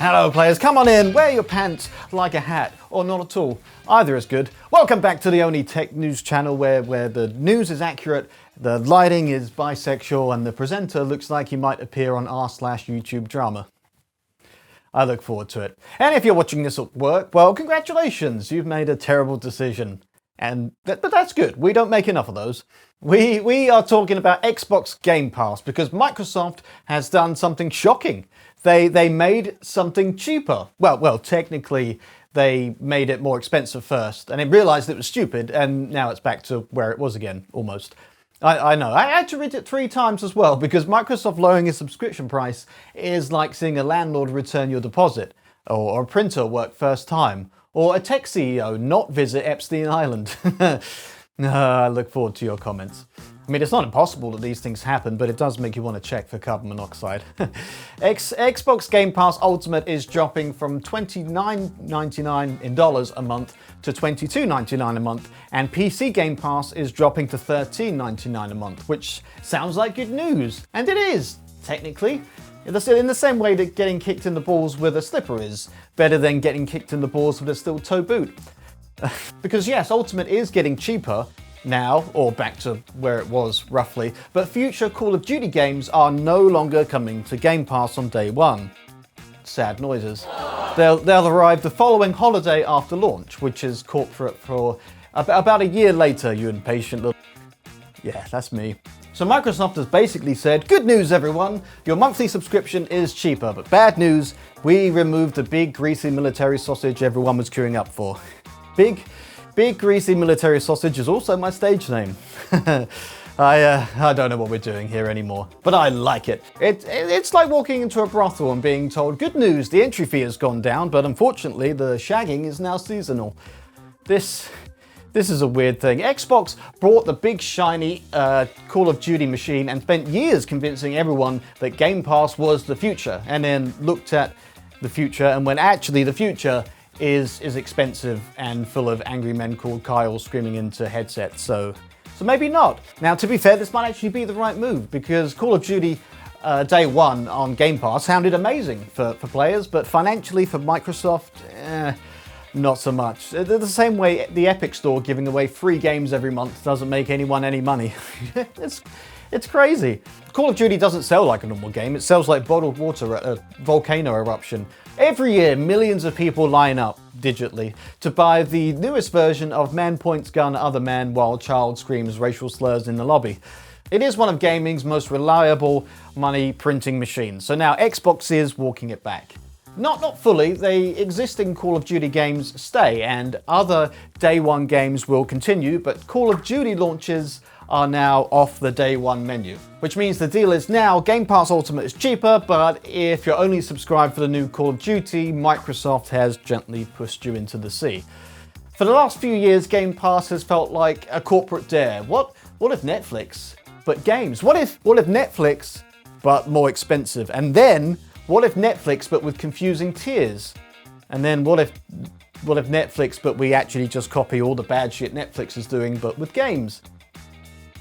Hello players, come on in, wear your pants like a hat, or not at all. Either is good. Welcome back to the only tech news channel where the news is accurate, the lighting is bisexual, and the presenter looks like he might appear on r/YouTube drama. I look forward to it. And if you're watching this at work, well, congratulations, you've made a terrible decision. But that's good, we don't make enough of those. We are talking about Xbox Game Pass because Microsoft has done something shocking. They made something cheaper. Well, technically they made it more expensive first and then realized it was stupid and now it's back to where it was again, almost. I know, I had to read it 3 times as well because Microsoft lowering its subscription price is like seeing a landlord return your deposit, or a printer work first time, or a tech CEO not visit Epstein Island. I look forward to your comments. I mean, it's not impossible that these things happen, but it does make you want to check for carbon monoxide. Xbox Game Pass Ultimate is dropping from $29.99 in dollars a month to $22.99 a month, and PC Game Pass is dropping to $13.99 a month, which sounds like good news. And it is, technically. In the same way that getting kicked in the balls with a slipper is better than getting kicked in the balls with a steel-toe boot. Because yes, Ultimate is getting cheaper now, or back to where it was roughly, but future Call of Duty games are no longer coming to Game Pass on day one. Sad noises. They'll arrive the following holiday after launch, which is corporate for about a year later, you impatient little... Yeah, that's me. So Microsoft has basically said, good news everyone, your monthly subscription is cheaper, but bad news, we removed the big greasy military sausage everyone was queuing up for. Big greasy military sausage is also my stage name. I don't know what we're doing here anymore, but I like it. It's like walking into a brothel and being told, good news, the entry fee has gone down, but unfortunately the shagging is now seasonal. This is a weird thing. Xbox brought the big shiny Call of Duty machine and spent years convincing everyone that Game Pass was the future, and then looked at the future and when actually the future is expensive and full of angry men called Kyle screaming into headsets, so maybe not. Now, to be fair, this might actually be the right move because Call of Duty Day 1 on Game Pass sounded amazing for players, but financially for Microsoft, not so much. The same way the Epic Store giving away free games every month doesn't make anyone any money. It's crazy. Call of Duty doesn't sell like a normal game, it sells like bottled water at a volcano eruption. Every year, millions of people line up, digitally, to buy the newest version of Man Points Gun Other Man while Child screams racial slurs in the lobby. It is one of gaming's most reliable money printing machines, so now Xbox is walking it back. Not fully, the existing Call of Duty games stay and other Day 1 games will continue, but Call of Duty launches are now off the Day 1 menu. Which means the deal is now Game Pass Ultimate is cheaper, but if you're only subscribed for the new Call of Duty, Microsoft has gently pushed you into the sea. For the last few years, Game Pass has felt like a corporate dare. What if Netflix, but games? What if Netflix, but more expensive? And then, what if Netflix, but with confusing tiers? And then what if Netflix, but we actually just copy all the bad shit Netflix is doing, but with games?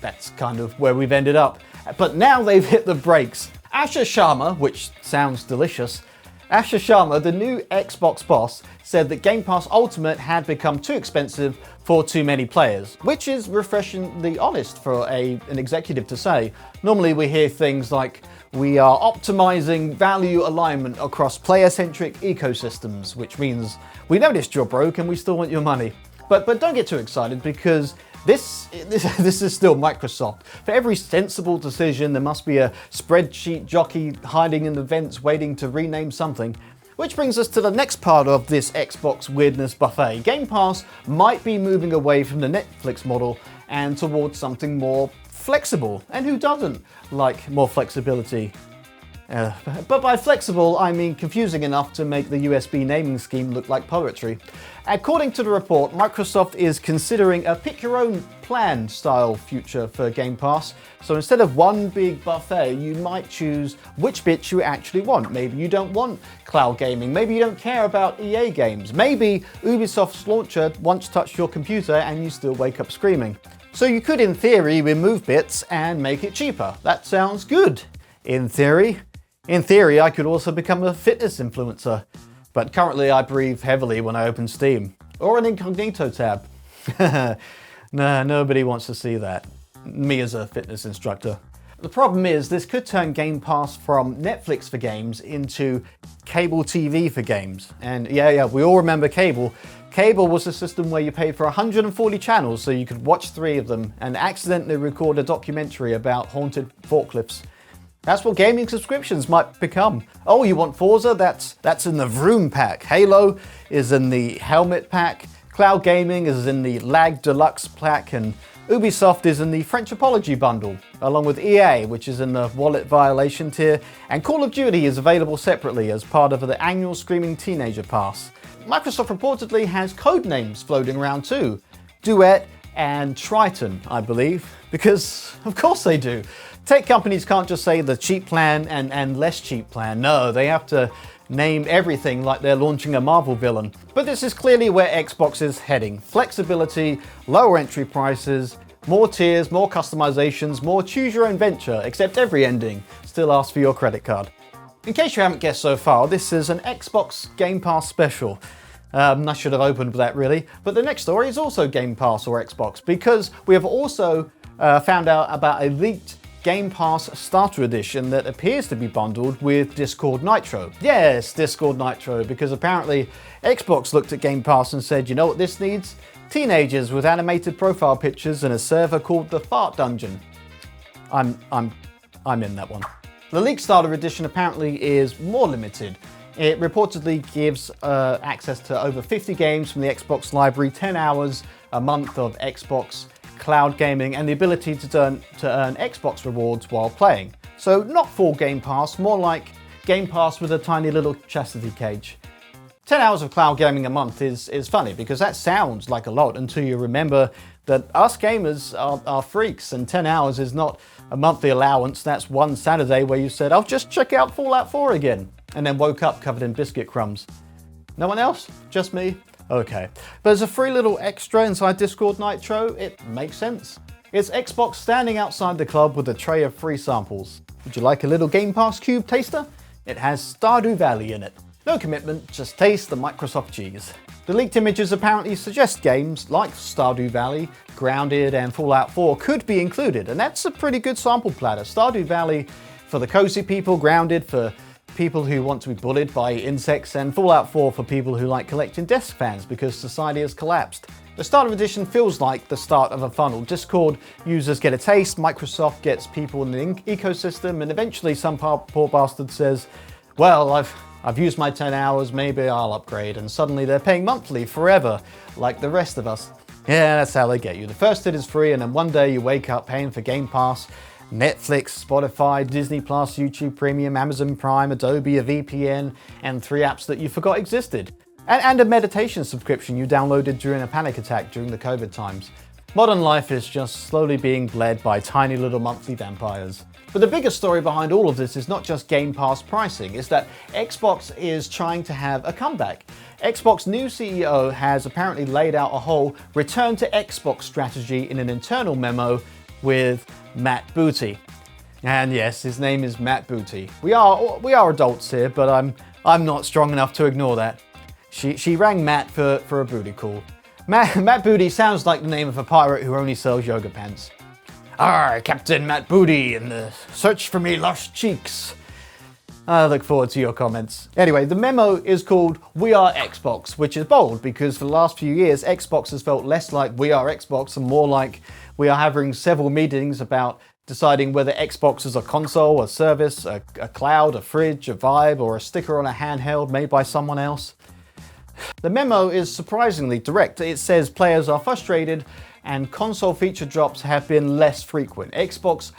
That's kind of where we've ended up. But now they've hit the brakes. Asher Sharma, which sounds delicious, Asher Sharma, the new Xbox boss, said that Game Pass Ultimate had become too expensive for too many players, which is refreshingly honest for an executive to say. Normally we hear things like, we are optimizing value alignment across player-centric ecosystems, which means we noticed you're broke and we still want your money. But don't get too excited because this is still Microsoft. For every sensible decision, there must be a spreadsheet jockey hiding in the vents waiting to rename something. Which brings us to the next part of this Xbox weirdness buffet. Game Pass might be moving away from the Netflix model and towards something more flexible. And who doesn't like more flexibility? But by flexible, I mean confusing enough to make the USB naming scheme look like poetry. According to the report, Microsoft is considering a pick-your-own-plan style future for Game Pass. So instead of one big buffet, you might choose which bits you actually want. Maybe you don't want cloud gaming. Maybe you don't care about EA games. Maybe Ubisoft's launcher once touched your computer and you still wake up screaming. So you could, in theory, remove bits and make it cheaper. That sounds good, in theory. In theory, I could also become a fitness influencer, but currently I breathe heavily when I open Steam, or an incognito tab. Nah, nobody wants to see that. Me as a fitness instructor. The problem is, this could turn Game Pass from Netflix for games into cable TV for games. And yeah, we all remember cable. Cable was a system where you paid for 140 channels so you could watch 3 of them and accidentally record a documentary about haunted forklifts. That's what gaming subscriptions might become. Oh, you want Forza? That's in the Vroom pack. Halo is in the Helmet pack. Cloud Gaming is in the Lag Deluxe pack, and Ubisoft is in the French Apology bundle, along with EA, which is in the Wallet Violation tier, and Call of Duty is available separately as part of the annual Screaming Teenager Pass. Microsoft reportedly has code names floating around too. Duet and Triton, I believe, because of course they do. Tech companies can't just say the cheap plan and less cheap plan. No, they have to name everything like they're launching a Marvel villain. But this is clearly where Xbox is heading. Flexibility, lower entry prices, more tiers, more customizations, more choose your own venture, except every ending still asks for your credit card. In case you haven't guessed so far, this is an Xbox Game Pass special. I should have opened with that really, but the next story is also Game Pass or Xbox, because we have also found out about a leaked Game Pass Starter Edition that appears to be bundled with Discord Nitro. Yes, Discord Nitro, because apparently Xbox looked at Game Pass and said, you know what this needs? Teenagers with animated profile pictures and a server called the Fart Dungeon. I'm in that one. The leaked Starter Edition apparently is more limited. It reportedly gives access to over 50 games from the Xbox library, 10 hours a month of Xbox cloud gaming, and the ability to earn Xbox rewards while playing. So not full Game Pass, more like Game Pass with a tiny little chastity cage. 10 hours of cloud gaming a month is funny, because that sounds like a lot until you remember that us gamers are freaks, and 10 hours is not a monthly allowance. That's one Saturday where you said, I'll just check out Fallout 4 again, and then woke up covered in biscuit crumbs. No one else? Just me? Okay. But as a free little extra inside Discord Nitro, it makes sense. It's Xbox standing outside the club with a tray of free samples. Would you like a little Game Pass cube taster? It has Stardew Valley in it. No commitment, just taste the Microsoft cheese. The leaked images apparently suggest games like Stardew Valley, Grounded, and Fallout 4 could be included, and that's a pretty good sample platter. Stardew Valley for the cozy people, Grounded for people who want to be bullied by insects, and Fallout 4 for people who like collecting desk fans because society has collapsed. The Starter Edition feels like the start of a funnel. Discord users get a taste, Microsoft gets people in the ecosystem, and eventually some poor bastard says, well, I've used my 10 hours, maybe I'll upgrade, and suddenly they're paying monthly forever, like the rest of us. Yeah, that's how they get you. The first hit is free, and then one day you wake up paying for Game Pass, Netflix, Spotify, Disney+, YouTube Premium, Amazon Prime, Adobe, a VPN, and 3 apps that you forgot existed. And a meditation subscription you downloaded during a panic attack during the COVID times. Modern life is just slowly being bled by tiny little monthly vampires. But the biggest story behind all of this is not just Game Pass pricing, it's that Xbox is trying to have a comeback. Xbox new CEO has apparently laid out a whole return to Xbox strategy in an internal memo with Matt Booty. And yes, his name is Matt Booty. We are adults here, but I'm not strong enough to ignore that. She rang Matt for a booty call. Matt Booty sounds like the name of a pirate who only sells yoga pants. Arr, Captain Matt Booty in the search for me lost cheeks. I look forward to your comments. Anyway, the memo is called We Are Xbox, which is bold because for the last few years, Xbox has felt less like We Are Xbox and more like we are having several meetings about deciding whether Xbox is a console, a service, a cloud, a fridge, a vibe, or a sticker on a handheld made by someone else. The memo is surprisingly direct. It says players are frustrated and console feature drops have been less frequent. Xbox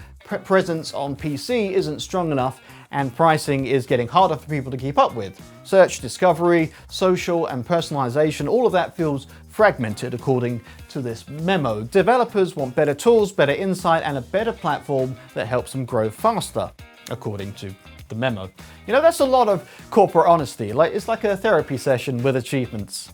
presence on PC isn't strong enough and pricing is getting harder for people to keep up with. Search, discovery, social, and personalization, all of that feels fragmented according to this memo. Developers want better tools, better insight, and a better platform that helps them grow faster, according to the memo. You know, that's a lot of corporate honesty. It's like a therapy session with achievements.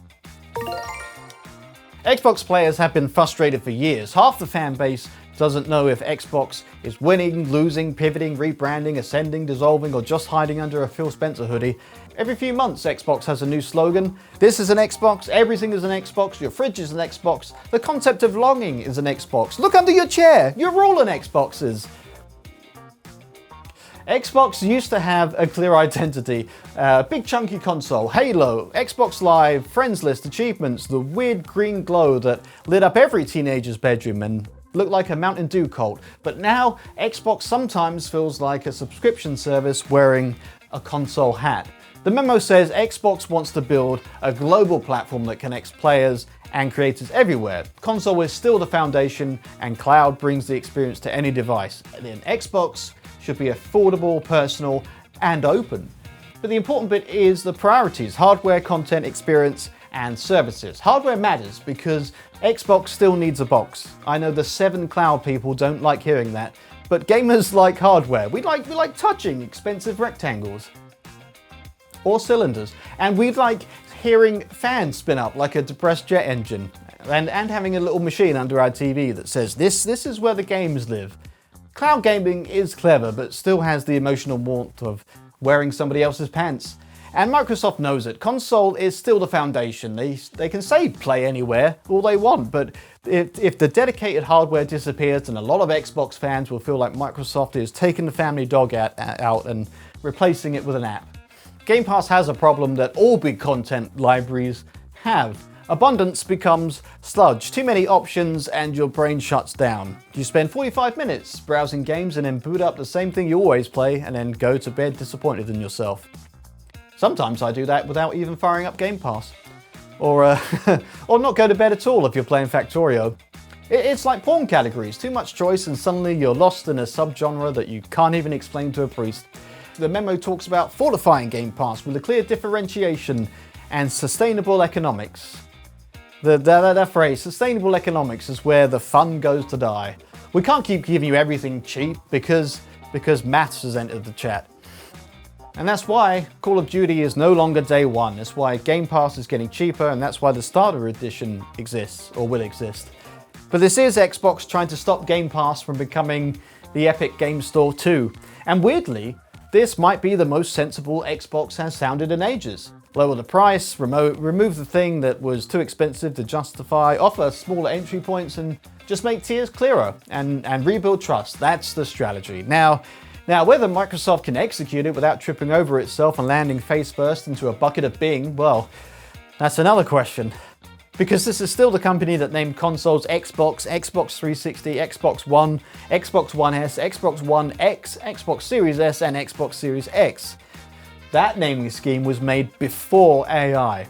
Xbox players have been frustrated for years. Half the fan base doesn't know if Xbox is winning, losing, pivoting, rebranding, ascending, dissolving, or just hiding under a Phil Spencer hoodie. Every few months, Xbox has a new slogan. This is an Xbox, everything is an Xbox, your fridge is an Xbox, the concept of longing is an Xbox. Look under your chair, you're all an Xboxes. Xbox used to have a clear identity, big chunky console, Halo, Xbox Live, friends list, achievements, the weird green glow that lit up every teenager's bedroom and looked like a Mountain Dew cult. But now, Xbox sometimes feels like a subscription service wearing a console hat. The memo says Xbox wants to build a global platform that connects players and creators everywhere. Console is still the foundation and cloud brings the experience to any device. And then Xbox should be affordable, personal, and open. But the important bit is the priorities: hardware, content, experience, and services. Hardware matters because Xbox still needs a box. I know the 7 cloud people don't like hearing that, but gamers like hardware. We like touching expensive rectangles or cylinders, and we like hearing fans spin up like a depressed jet engine, and having a little machine under our TV that says, this is where the games live. Cloud gaming is clever, but still has the emotional warmth of wearing somebody else's pants. And Microsoft knows it. Console is still the foundation. They can say play anywhere all they want, but if the dedicated hardware disappears, then a lot of Xbox fans will feel like Microsoft is taking the family dog out and replacing it with an app. Game Pass has a problem that all big content libraries have. Abundance becomes sludge. Too many options and your brain shuts down. You spend 45 minutes browsing games and then boot up the same thing you always play and then go to bed disappointed in yourself. Sometimes I do that without even firing up Game Pass. Or not go to bed at all if you're playing Factorio. It's like porn categories, too much choice and suddenly you're lost in a subgenre that you can't even explain to a priest. The memo talks about fortifying Game Pass with a clear differentiation and sustainable economics. That phrase, sustainable economics, is where the fun goes to die. We can't keep giving you everything cheap because maths has entered the chat. And that's why Call of Duty is no longer day one. That's why Game Pass is getting cheaper, and that's why the Starter Edition exists, or will exist. But this is Xbox trying to stop Game Pass from becoming the Epic Game Store 2. And weirdly, this might be the most sensible Xbox has sounded in ages. Lower the price, remove the thing that was too expensive to justify, offer smaller entry points, and just make tiers clearer and rebuild trust. That's the strategy. Now, whether Microsoft can execute it without tripping over itself and landing face first into a bucket of Bing, well, that's another question. Because this is still the company that named consoles Xbox, Xbox 360, Xbox One, Xbox One S, Xbox One X, Xbox Series S, and Xbox Series X. That naming scheme was made before AI.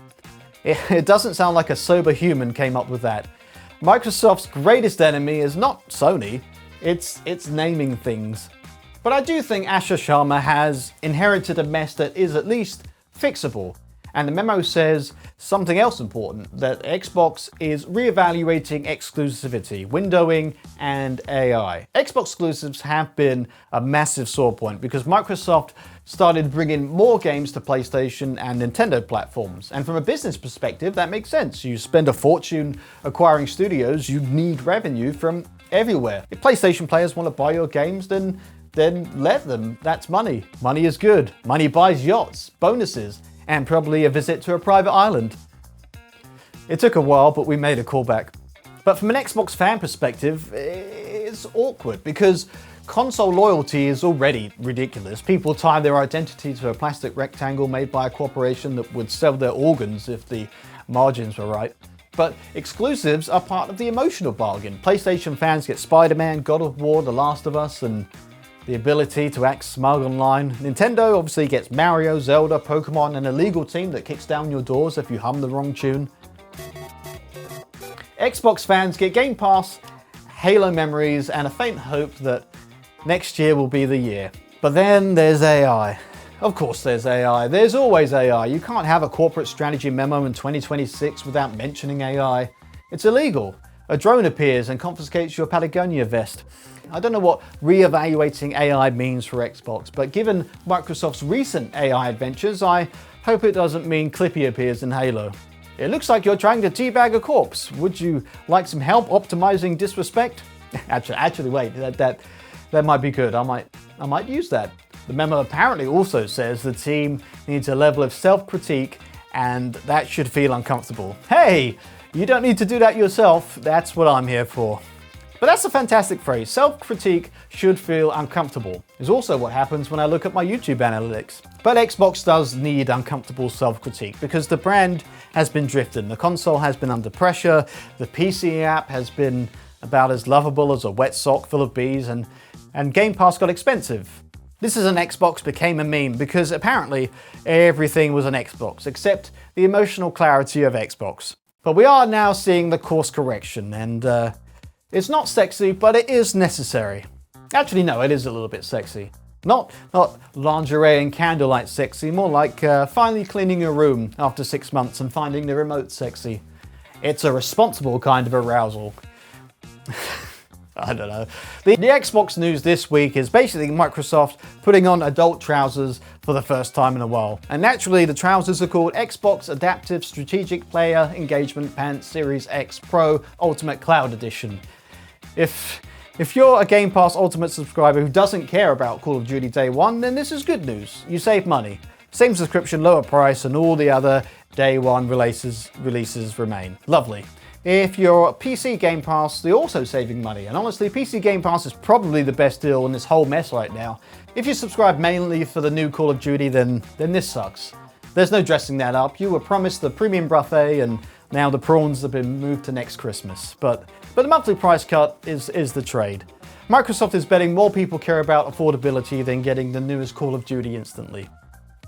It doesn't sound like a sober human came up with that. Microsoft's greatest enemy is not Sony, it's naming things. But I do think Asher Sharma has inherited a mess that is at least fixable. And the memo says something else important, that Xbox is reevaluating exclusivity, windowing, and AI. Xbox exclusives have been a massive sore point because Microsoft started bringing more games to PlayStation and Nintendo platforms. And from a business perspective, that makes sense. You spend a fortune acquiring studios, you need revenue from everywhere. If PlayStation players want to buy your games, then let them. That's money. Money is good. Money buys yachts, bonuses, and probably a visit to a private island. It took a while, but we made a callback. But from an Xbox fan perspective, it's awkward because console loyalty is already ridiculous. People tie their identity to a plastic rectangle made by a corporation that would sell their organs if the margins were right. But exclusives are part of the emotional bargain. PlayStation fans get Spider-Man, God of War, The Last of Us, and the ability to act smug online. Nintendo obviously gets Mario, Zelda, Pokemon, and a legal team that kicks down your doors if you hum the wrong tune. Xbox fans get Game Pass, Halo memories, and a faint hope that next year will be the year. But then there's AI. Of course there's AI. There's always AI. You can't have a corporate strategy memo in 2026 without mentioning AI. It's illegal. A drone appears and confiscates your Patagonia vest. I don't know what re-evaluating AI means for Xbox, but given Microsoft's recent AI adventures, I hope it doesn't mean Clippy appears in Halo. It looks like you're trying to teabag a corpse. Would you like some help optimizing disrespect? Actually, wait, that might be good. I might use that. The memo apparently also says the team needs a level of self-critique, and that should feel uncomfortable. Hey, you don't need to do that yourself. That's what I'm here for. But that's a fantastic phrase. Self-critique should feel uncomfortable. Is also what happens when I look at my YouTube analytics. But Xbox does need uncomfortable self-critique because the brand has been drifting. The console has been under pressure. The PC app has been about as lovable as a wet sock full of bees, and Game Pass got expensive. This is an Xbox became a meme because apparently everything was an Xbox except the emotional clarity of Xbox. But we are now seeing the course correction, and it's not sexy, but it is necessary. Actually, no, it is a little bit sexy. Not lingerie and candlelight sexy, more like finally cleaning your room after 6 months and finding the remote sexy. It's a responsible kind of arousal. I don't know. The Xbox news this week is basically Microsoft putting on adult trousers for the first time in a while. And naturally, the trousers are called Xbox Adaptive Strategic Player Engagement Pants Series X Pro Ultimate Cloud Edition. If you're a Game Pass Ultimate subscriber who doesn't care about Call of Duty Day 1, then this is good news. You save money. Same subscription, lower price, and all the other Day 1 releases remain. Lovely. If you're PC Game Pass, you're also saving money. And honestly, PC Game Pass is probably the best deal in this whole mess right now. If you subscribe mainly for the new Call of Duty, then this sucks. There's no dressing that up. You were promised the premium buffet, and now the prawns have been moved to next Christmas. But the monthly price cut is the trade. Microsoft is betting more people care about affordability than getting the newest Call of Duty instantly.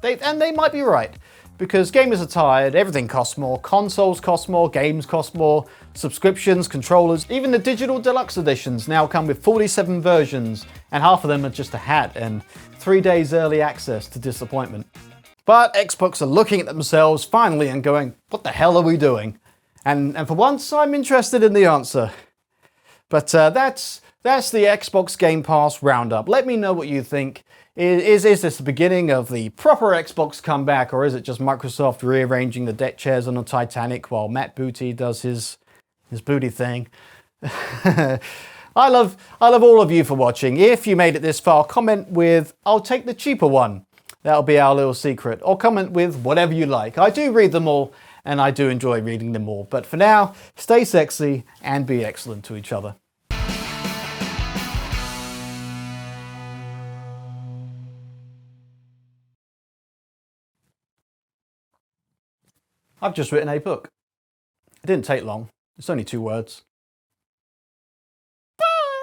They might be right, because gamers are tired, everything costs more, consoles cost more, games cost more, subscriptions, controllers, even the digital deluxe editions now come with 47 versions, and half of them are just a hat and 3 days early access to disappointment. But Xbox are looking at themselves finally and going, what the hell are we doing? And for once, I'm interested in the answer. But that's the Xbox Game Pass roundup. Let me know what you think. Is this the beginning of the proper Xbox comeback, or is it just Microsoft rearranging the deck chairs on the Titanic while Matt Booty does his booty thing? I love all of you for watching. If you made it this far, comment with, I'll take the cheaper one. That'll be our little secret. Or comment with whatever you like. I do read them all, and I do enjoy reading them all. But for now, stay sexy and be excellent to each other. I've just written a book. It didn't take long. It's only 2 words.